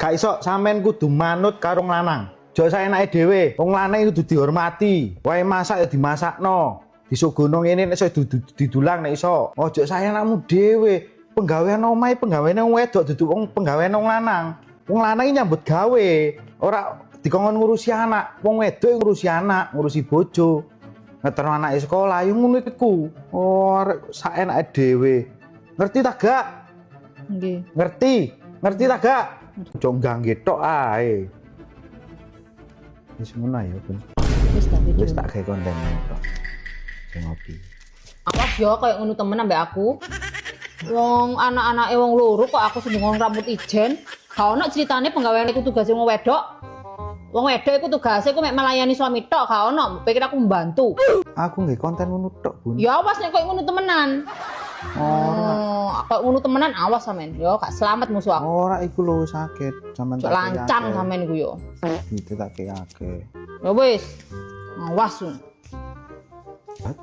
Gak iso sampean kudu manut karo lanang. Aja saenake dhewe. Wong lanang kudu dihormati. Wae masak ya dimasakno. Disuguhno ngene nek iso didulang nek iso. Aja saenakmu dhewe. Penggawean omahe penggaweane wong wedok dudu wong penggaweane wong lanang. Wong lanang iki nyambut gawe, ora dikongkon ngurusi anak. Wong wedok ngurusi anak, ngurusi bojo. Ngeterno anake sekolah yo ngono iku. Ora saenake dhewe. Ngerti ta gak? Nggih. Ngerti ta gak? Cok gangge tok ae. Wis ngono ya, Ben. Wis tak video. Wis tak gawe konten tok. Sing ngopi. Awas yo koyo ngono temen ambek aku. Wong anak-anake wong loro kok aku sing ngomong rambut ijen. Gak ono ceritane penggaweane ku tugas wong wedok. Wong wedok iku tugase ku mek melayani suami tok, gak ono. Pikir aku membantu. Aku nggih konten ngono tok, Bun. Ya awas nek koyo ngono temenan. Koyo ngono temenan awas sampean. Yo gak selamat musuh aku. Ora iku lho sakit, sampean Cok lancang sampean iku yo. Gitu tak akeh. Ya wis. Awas. Bat,